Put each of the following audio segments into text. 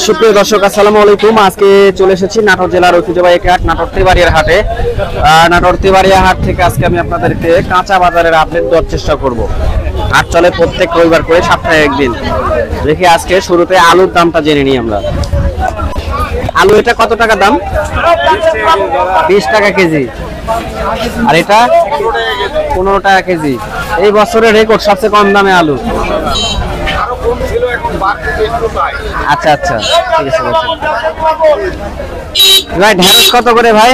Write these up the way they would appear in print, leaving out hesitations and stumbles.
সুপ্রিয় দর্শক, আসসালামু আলাইকুম। আজকে চলে এসেছি নাটোর জেলার ঐতিহ্যবাহী হাট নাটোর তেবাড়িয়ার হাটে। নাটোর তেবাড়িয়া হাট থেকে আজকে আমি আপনাদেরকে কাঁচা বাজারের আপডেট দেওয়ার চেষ্টা করব। হাট চলে প্রত্যেক রবিবার করে, সপ্তাহে একদিন। দেখি আজকে শুরুতে আলুর দামটা জেনে নিই আমরা। আলু এটা কত টাকা দাম? 20 টাকা কেজি। আর এটা 15 টাকা কেজি। এই বছরের রেকর্ড সবচেয়ে কম দামে আলু। আচ্ছা আচ্ছা, ঠিক আছে ভাই। ঢেঁড়স কত করে ভাই?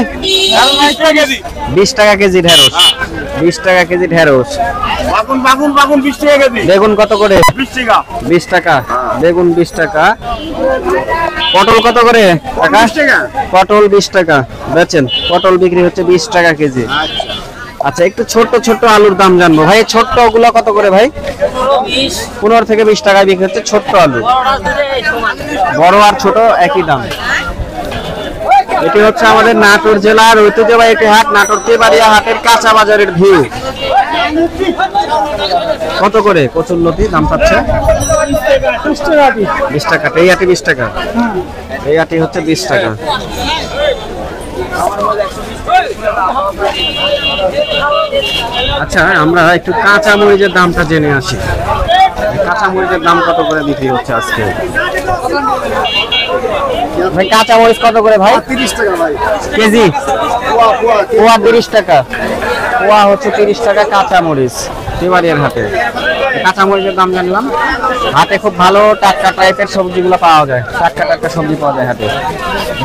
20 টাকা কেজি ঢেঁড়স। 20 টাকা কেজি ঢেঁড়স। বেগুন কত করে? 20 টাকা বেগুন। 20 টাকা। পটল কত করে? পটল 20 টাকা বেচেন। পটল বিক্রি হচ্ছে 20 টাকা কেজি। আচ্ছা, একটু ছোট ছোট আলুর দাম জানবো ভাই। ছোট্ট ওগুলো কত করে ভাই? 15 থেকে 20 টাকায় বিক্রি হচ্ছে ছোট্ট আলু। বড় আর ছোট একই দাম। এটি হচ্ছে আমাদের নাটোর জেলার ঐতিহ্যবাহী একটি হাট, নাটোর তেবাড়িয়া হাটের কাঁচা বাজারের ভিউ। কত করে কচুরলতি দাম পাচ্ছে? 20 টাকা। এই আটি 20 টাকা। এই আটি হচ্ছে 20 টাকা। আচ্ছা, আমরা একটু কাঁচা মরিচের দামটা জেনে আসি। কাঁচা মরিচের দাম কত করে বিক্রি হচ্ছে আজকে ভাই? কাঁচা মরিচ কত করে ভাই? 30 টাকা ভাই কেজি। পোয়া 30 টাকা। পোয়া হচ্ছে 30 টাকা কাঁচা মরিচ তেবাড়িয়ার হাটে। কাঁচা মরিচের দাম জানলাম। হাটে খুব ভালো টাটকা টাইপের সবজিগুলো পাওয়া যায়। টাটকা টাটকা সবজি পাওয়া যায় হাটে।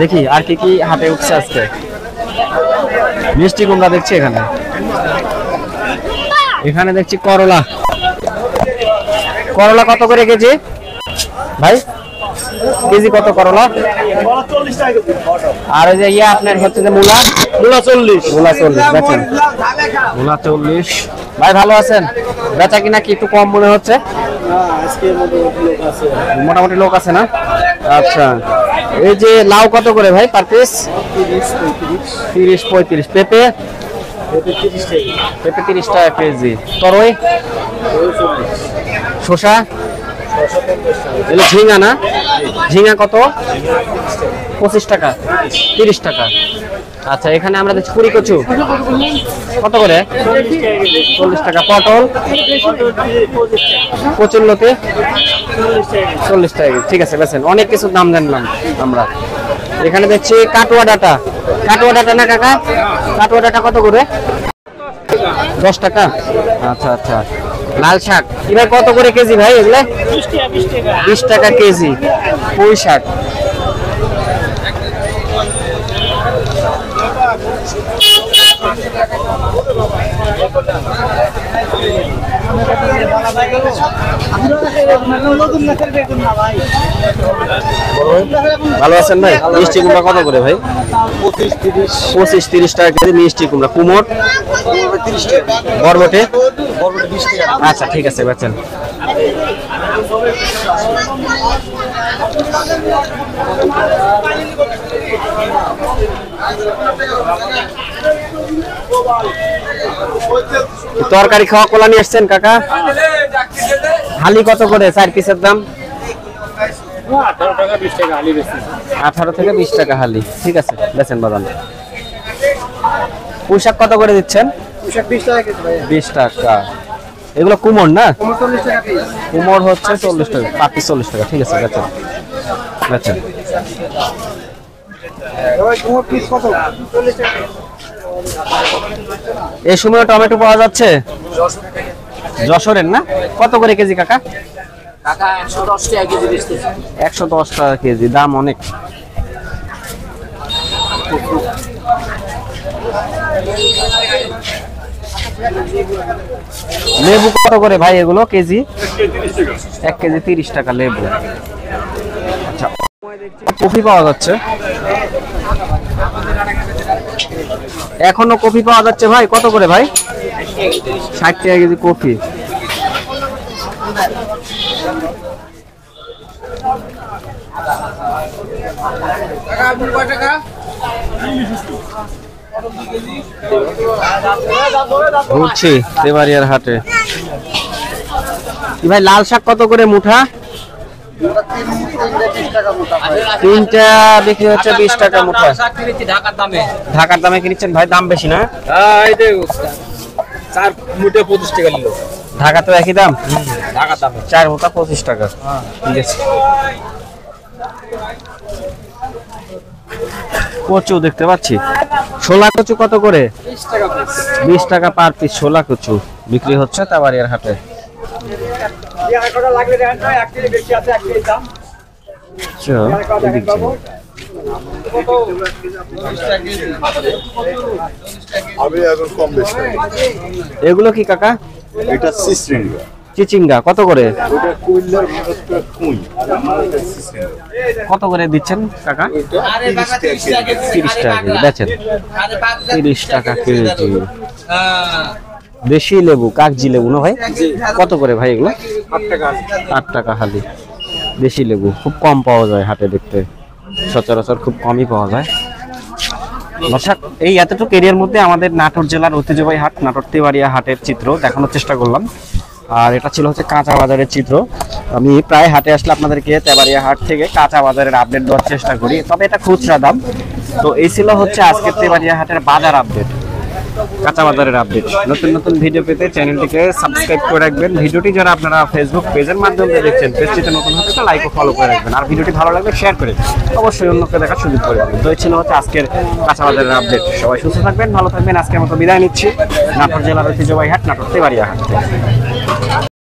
দেখি আর কি কি হাটে উঠছে আজকে। মিষ্টি কুমড়া দেখছি এখানে। এখানে দেখছি করলা। করলা কত করে কেজি ভাই? কেজি কত করলা? আর ওই যে ইয়ে আপনার হচ্ছে যে মূলা। মূলা 40। মূলা 40 বেচেন। মূলা 40। ভাই ভালো আছেন? বেচা কিনা কি একটু কম মনে হচ্ছে? মোটামুটি লোক আছে না? আচ্ছা, এই যে লাউ কত করে ভাই পার পিস? 30-35। পেঁপে? পেঁপে 30 টাকা কেজি। তরই? শসা? এগুলো ঝিঙা না? ঝিঙা কত? 25 টাকা। 30 টাকা। আচ্ছা, এখানে আমরা দেখছি পুরি কচু কত করে? 40 টাকা। পটল? কচুরলতি 40 টাকা। ঠিক আছে বেচেন। অনেক কিছু দাম জানলাম আমরা। এখানে দেখছি কাটুয়া ডাটা। কাটুয়া ডাটা না কাকা? কাটুয়া ডাটা কত করে? 10 টাকা। আচ্ছা আচ্ছা। লাল শাক এবার কত করে কেজি ভাই? এগুলো 20 টাকা কেজি। পুঁই শাক। ভালো আছেন ভাই? মিষ্টি কুমড়া কত করে ভাই? 25-30 টাকা কেজি মিষ্টি কুমড়া। কুমড়? বরবটি? 20 টাকা। আচ্ছা, ঠিক আছে বেচেন। তরকারি খাওয়া কলা নিয়ে আসছেন কাকা? হালি কত করে 4 পিসের দাম? 18 থেকে 20 টাকা হালি। ঠিক আছে বেচেন বাদাম। পুঁই শাক কত করে দিচ্ছেন? 20 টাকা। এগুলো কুমড় না? কুমড় হচ্ছে 40 টাকা। পার পিস 40 টাকা। ঠিক আছে বেচেন বেচেন। এই সময় টমেটো পাওয়া যাচ্ছে? যশোরের না? কত করে কেজি কাকা? 110 টাকা কেজি। 110 টাকা কেজি। দাম অনেক। লেবু কত করে ভাই এগুলো কেজি? 1 কেজি 30 টাকা লেবু। আচ্ছা, কফি পাওয়া যাচ্ছে। এখনো কফি পাওয়া যাচ্ছে ভাই? কত করে ভাই? 60 টাকা কেজি কফি। ঘুরছি তেবাড়িয়ার হাটে। ভাই লাল শাক কত করে মুঠা? তিনটা বিক্রি হচ্ছে 20 টাকা মুঠা। ঢাকার দামে কিনছেন ভাই, দাম বেশি না? চার মুঠে 25 টাকা নিল। ঢাকা তো একই দাম, ঢাকার দামে 4 মুঠা 25 টাকা। ঠিক আছে। কচু দেখতে পাচ্ছি, ছোলা কচু কত করে? 20 টাকা পার পিস ছোলা কচু বিক্রি হচ্ছে তেবাড়িয়ার হাটে। এগুলো কি কাকা? এটা সিসরিঙ্গা। চিচিঙ্গা কত করে? কত করে দিচ্ছেন কাকা? 30 টাকা কেজি বেচেন। 30 টাকা কেজি। দেশি লেবু, কাগজি লেবু না ভাই? কত করে ভাই এগুলো? 8 টাকা হালি। দেশি লেবু খুব কম পাওয়া যায় হাটে, দেখতে সচরাচর খুব কমই পাওয়া যায়। দর্শক, এই এতটুকু এরিয়ার মধ্যে আমাদের নাটোর জেলার ঐতিহ্যবাহী হাট নাটোর তেবাড়িয়া হাটের চিত্র দেখানোর চেষ্টা করলাম। আর এটা ছিল হচ্ছে কাঁচা বাজারের চিত্র। আমি প্রায় হাটে আসলে আপনাদেরকে তেবাড়িয়া হাট থেকে কাঁচা বাজারের আপডেট দেওয়ার চেষ্টা করি, তবে এটা খুচরা দাম। তো এই ছিল হচ্ছে আজকের তেবাড়িয়া হাটের বাজার আপডেট, কাঁচা বাজারের আপডেট। নতুন নতুন ভিডিও পেতে চ্যানেলটিকে সাবস্ক্রাইব করে রাখবেন। ভিডিওটি যারা আপনারা ফেসবুক পেজের মাধ্যমে দেখছেন, পেজটিতে নতুন হতে লাইক ও ফলো করে রাখবেন। আর ভিডিওটি ভালো লাগলে শেয়ার করে অবশ্যই অন্যকে দেখার সুযোগ করে দেবেন। তো এই ছিল হচ্ছে আজকের কাঁচা বাজারের আপডেট। সবাই সুস্থ থাকবেন, ভালো থাকবেন। আজকের মতো বিদায় নিচ্ছি নাটোর জেলার ঐতিহ্যবাহী হাট নাটোর তেবাড়িয়া হাট থেকে।